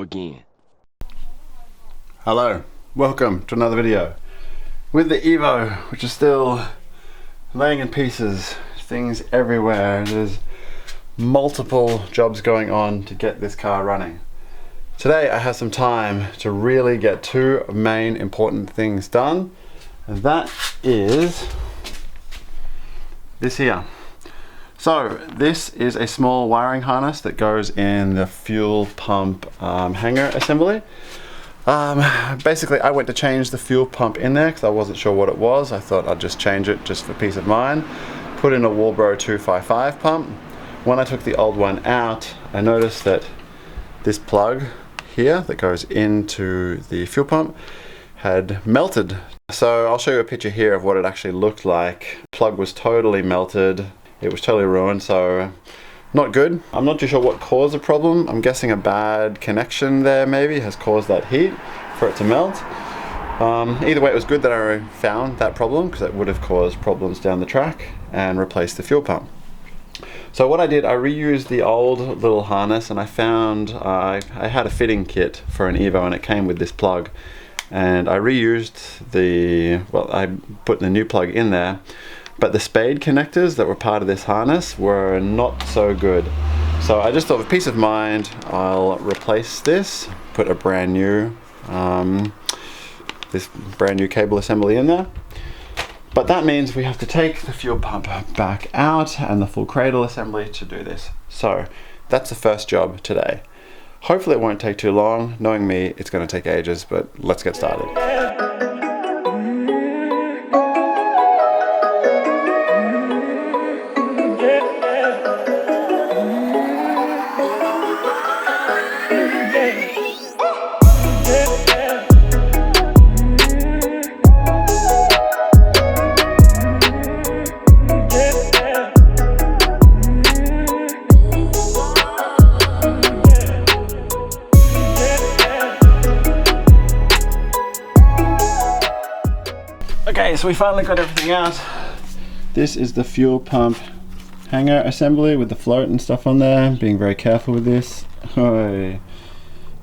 go again. Hello, welcome to another video with the EVO, which is still laying in pieces, things everywhere. There's multiple jobs going on to get this car running. Today I have some time to really get two main important things done, and that is this here. So this is a small wiring harness that goes in the fuel pump hanger assembly. Basically I went to change the fuel pump in there because I wasn't sure what it was. I thought I'd just change it just for peace of mind. Put in a Walbro 255 pump. When I took the old one out, I noticed that this plug here that goes into the fuel pump had melted. So I'll show you a picture here of what it actually looked like. Plug was totally melted. It was totally ruined, so not good. I'm not too sure what caused the problem. I'm guessing a bad connection there maybe has caused that heat for it to melt. Either way, it was good that I found that problem because it would have caused problems down the track, and replaced the fuel pump. So what I did, I reused the old little harness, and I found I had a fitting kit for an EVO and it came with this plug, and I reused I put the new plug in there, but the spade connectors that were part of this harness were not so good. So I just thought, for peace of mind, I'll replace this, put a brand new this brand new cable assembly in there. But that means we have to take the fuel pump back out and the full cradle assembly to do this. So that's the first job today. Hopefully it won't take too long. Knowing me, it's going to take ages, but let's get started. Okay, so we finally got everything out. This is the fuel pump hanger assembly with the float and stuff on there. Being very careful with this. Oh,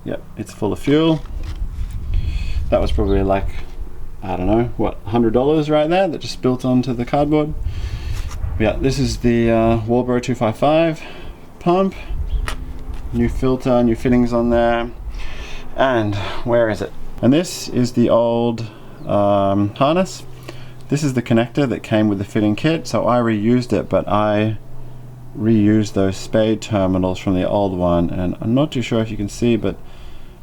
yep, it's full of fuel. That was probably like, I don't know, what, $100 right there that just spilt onto the cardboard. Yeah, this is the Walbro 255 pump. New filter, new fittings on there. And where is it? And this is the old harness. This is the connector that came with the fitting kit, so I reused it, but I reused those spade terminals from the old one, and I'm not too sure if you can see, but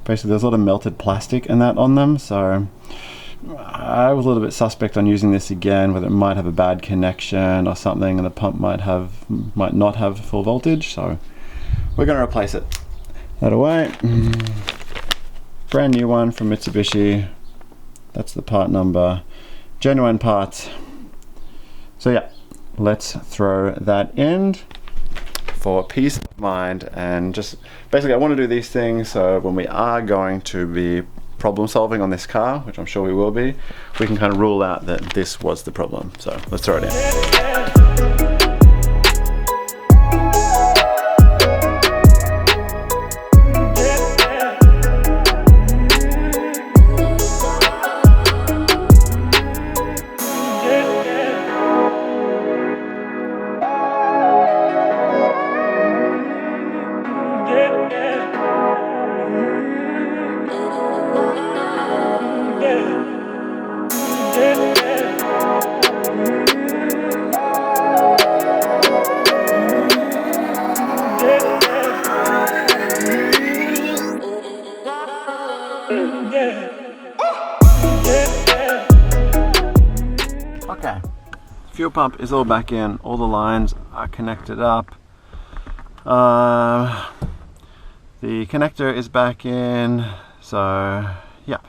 basically there's a lot of melted plastic and that on them, so I was a little bit suspect on using this again, whether it might have a bad connection or something, and the pump might not have full voltage, so we're going to replace it. That away. Brand new one from Mitsubishi. That's the part number. Genuine parts. So yeah, let's throw that in for peace of mind, and just basically I want to do these things so when we are going to be problem solving on this car, which I'm sure we will be, we can kind of rule out that this was the problem. So let's throw it in. Okay, fuel pump is all back in, all the lines are connected up. The connector is back in, so yep,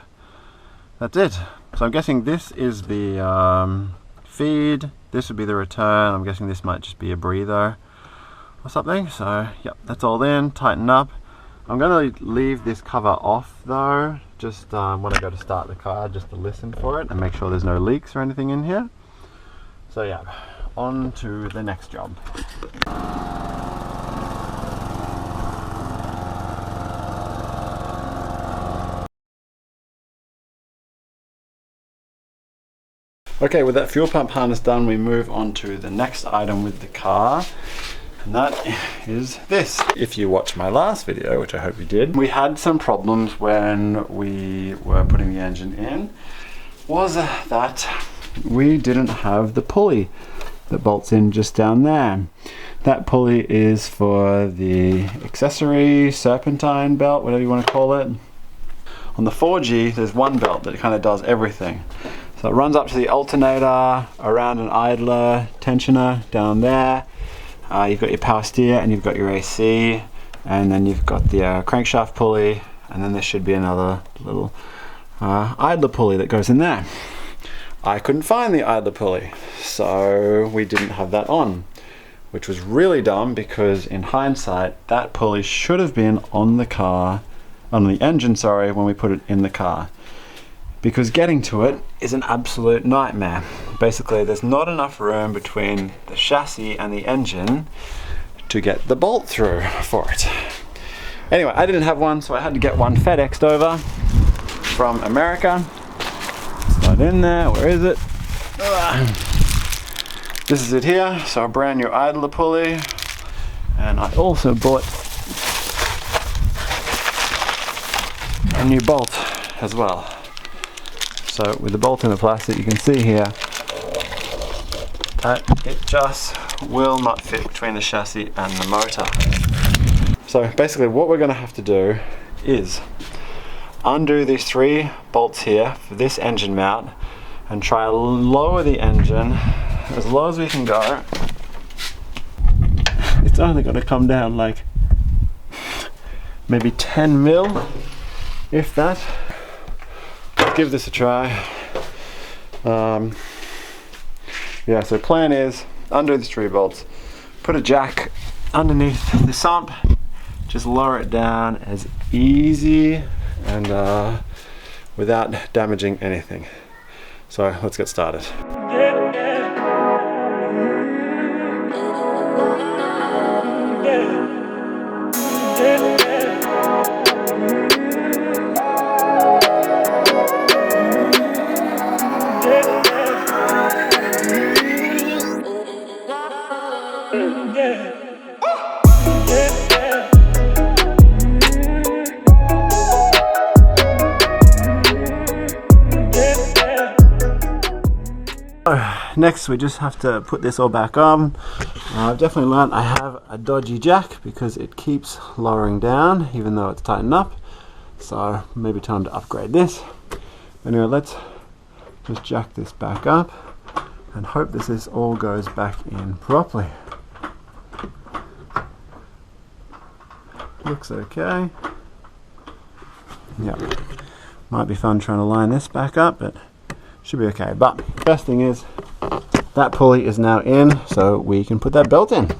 that's it. So I'm guessing this is the feed, this would be the return. I'm guessing this might just be a breather or something. So yep, that's all in, tighten up. I'm going to leave this cover off though, just when I go to start the car, just to listen for it and make sure there's no leaks or anything in here. So yeah, on to the next job. Okay, with that fuel pump harness done, we move on to the next item with the car, and that is this. If you watched my last video, which I hope you did, we had some problems when we were putting the engine in, was that we didn't have the pulley that bolts in just down there. That pulley is for the accessory serpentine belt, whatever you want to call it. On the 4G, there's one belt that kind of does everything. So it runs up to the alternator, around an idler, tensioner down there. You've got your power steer and you've got your AC, and then you've got the crankshaft pulley, and then there should be another little idler pulley that goes in there. I couldn't find the idler pulley, so we didn't have that on, which was really dumb because in hindsight, that pulley should have been on the car, on the engine, sorry, when we put it in the car. Because getting to it is an absolute nightmare. Basically, there's not enough room between the chassis and the engine to get the bolt through for it. Anyway, I didn't have one, so I had to get one FedExed over from America. It's not in there, where is it? This is it here, so a brand new idler pulley. And I also bought a new bolt as well. So with the bolt in the plastic, you can see here that it just will not fit between the chassis and the motor. So basically what we're going to have to do is undo these 3 bolts here for this engine mount and try to lower the engine as low as we can go. It's only going to come down like maybe 10 mil, if that. Give this a try. Yeah, so plan is undo these 3 bolts, put a jack underneath the sump, just lower it down as easy and without damaging anything. So let's get started. Next, we just have to put this all back on. I've definitely learned I have a dodgy jack because it keeps lowering down even though it's tightened up. So maybe time to upgrade this. Anyway, let's just jack this back up and hope this all goes back in properly. Looks okay. Yeah, might be fun trying to line this back up, but should be okay. But best thing is that pulley is now in, so we can put that belt in.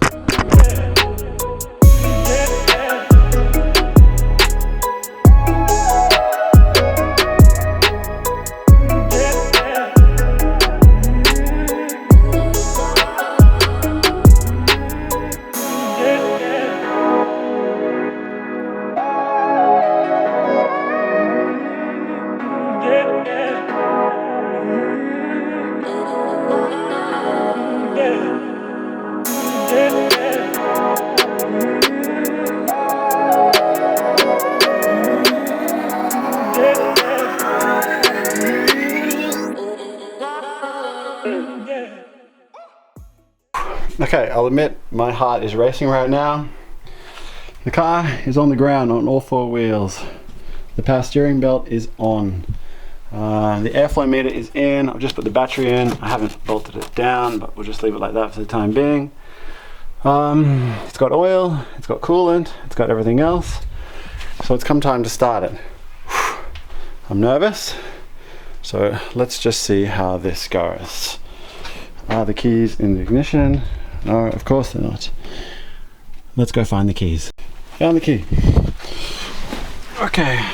Okay, I'll admit my heart is racing right now. The car is on the ground on all 4 wheels. The power steering belt is on. The airflow meter is in. I've just put the battery in. I haven't bolted it down, but we'll just leave it like that for the time being. It's got oil, it's got coolant, it's got everything else. So it's come time to start it. I'm nervous, so let's just see how this goes. Are the keys in the ignition? No, of course they're not. Let's go find the keys. Found the key. Okay.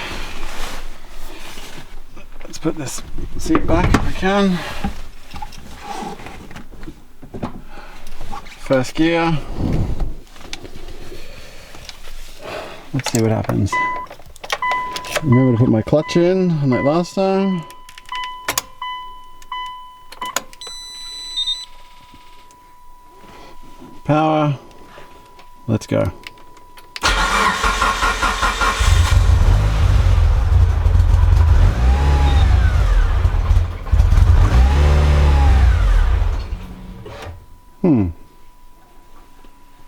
Let's put this seat back if we can. First gear. Let's see what happens. Remember to put my clutch in like last time. Power. Let's go.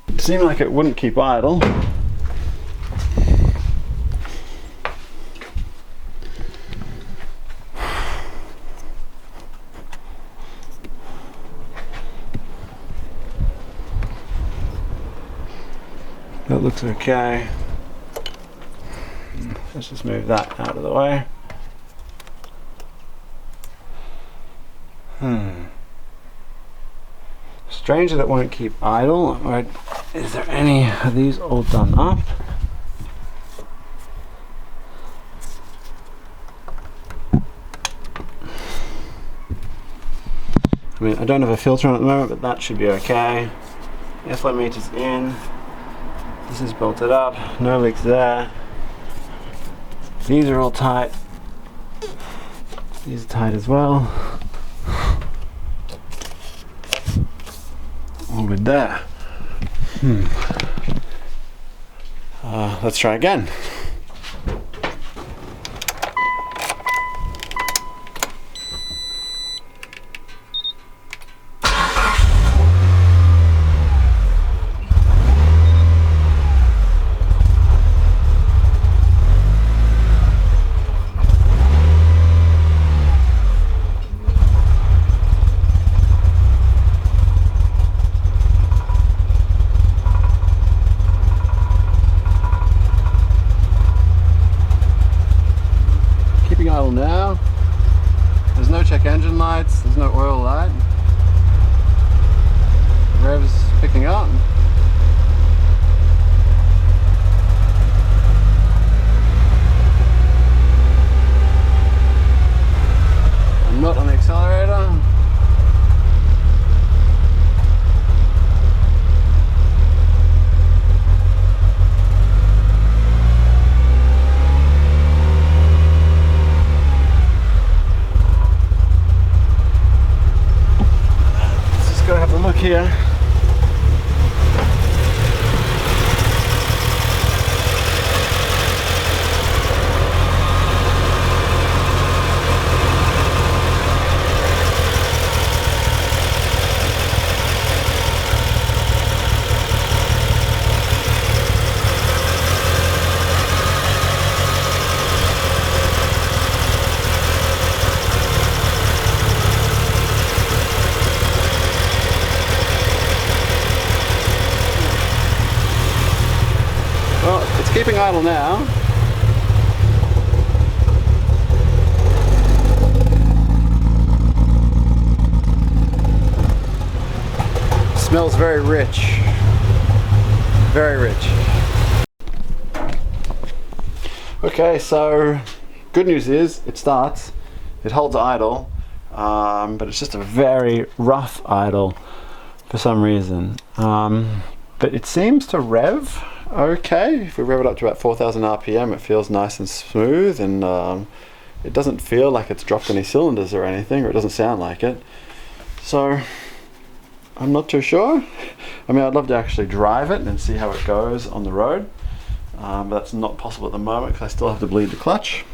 It seemed like it wouldn't keep idle. That looks okay. Let's just move that out of the way. Strange that it won't keep idle. Or is there any of these all done up? I mean, I don't have a filter on at the moment, but that should be okay. Airflow meter's in. This is bolted up. No leaks there. These are all tight. These are tight as well. All good there. Let's try again. Idle now. There's no check engine lights, there's no oil light. The rev's picking up. I'm not on the accelerator. Look here. Keeping idle now. Smells very rich. Very rich. Okay, so good news is it starts, it holds idle, but it's just a very rough idle for some reason. But it seems to rev okay. If we rev it up to about 4,000 RPM, it feels nice and smooth, and it doesn't feel like it's dropped any cylinders or anything, or it doesn't sound like it. So I'm not too sure. I mean, I'd love to actually drive it and see how it goes on the road, but that's not possible at the moment because I still have to bleed the clutch.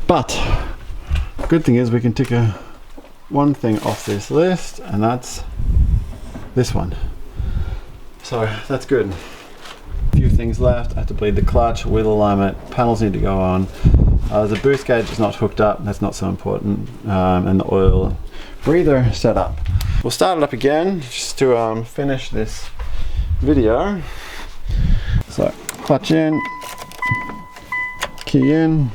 But the good thing is we can tick one thing off this list, and that's this one. So that's good. Few things left. I have to bleed the clutch, wheel alignment, panels need to go on. The boost gauge is not hooked up, that's not so important, and the oil breather set up. We'll start it up again just to finish this video. So clutch in, key in.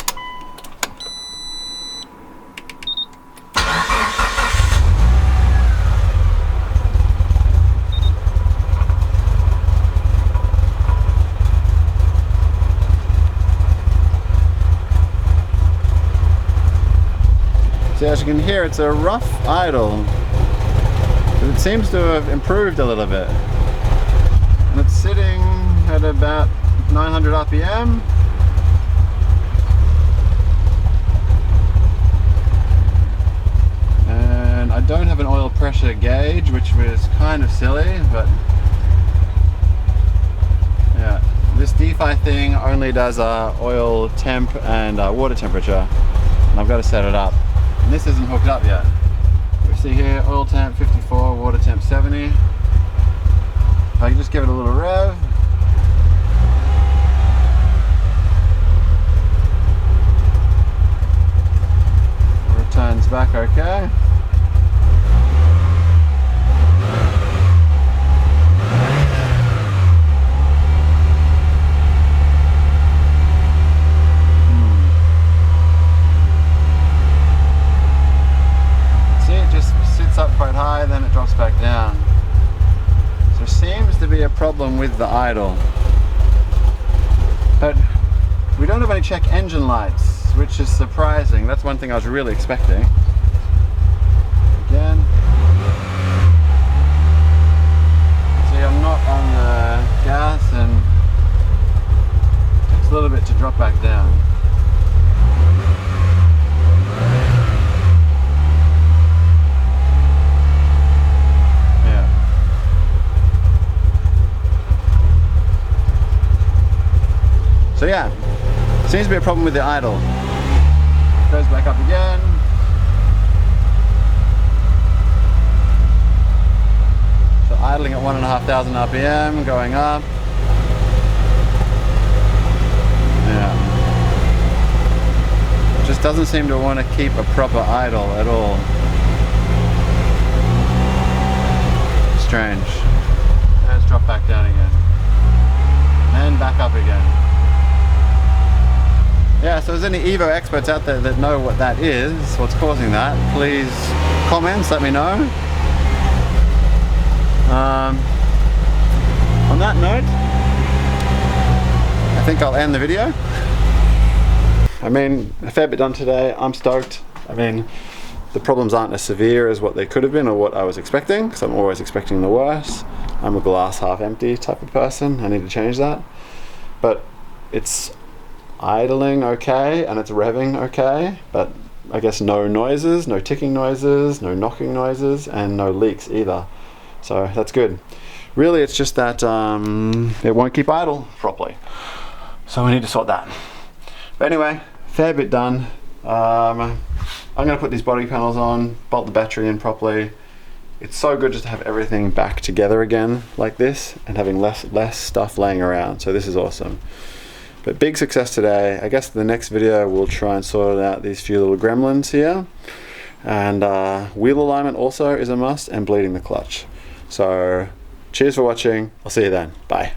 So as you can hear, it's a rough idle, but it seems to have improved a little bit. And it's sitting at about 900 RPM. And I don't have an oil pressure temperature gauge, which was kind of silly, but yeah. This DeFi thing only does oil temp and water temperature, and I've got to set it up. And this isn't hooked up yet. We see here oil temp 54, water temp 70. If I can just give it a little rev. Returns back okay. Up quite high, then it drops back down. So there seems to be a problem with the idle. But we don't have any check engine lights, which is surprising. That's one thing I was really expecting. Again. See, I'm not on the gas, and it takes a little bit to drop back down. So yeah, seems to be a problem with the idle. Goes back up again. So idling at 1,500 RPM, going up. Yeah. Just doesn't seem to want to keep a proper idle at all. Strange. Let's drop back down again. And back up again. Yeah, so if there's any EVO experts out there that know what that is, what's causing that, please comments, let me know. On that note, I think I'll end the video. I mean, a fair bit done today. I'm stoked. I mean, the problems aren't as severe as what they could have been or what I was expecting, because I'm always expecting the worst. I'm a glass half empty type of person. I need to change that. But it's idling okay, and it's revving okay, but I guess no noises, no ticking noises, no knocking noises, and no leaks either. So that's good. Really, it's just that it won't keep idle properly. So we need to sort that. But anyway, fair bit done. I'm gonna put these body panels on, bolt the battery in properly. It's so good just to have everything back together again like this, and having less stuff laying around. So this is awesome. But big success today. I guess the next video we'll try and sort out these few little gremlins here. And wheel alignment also is a must, and bleeding the clutch. So cheers for watching. I'll see you then. Bye.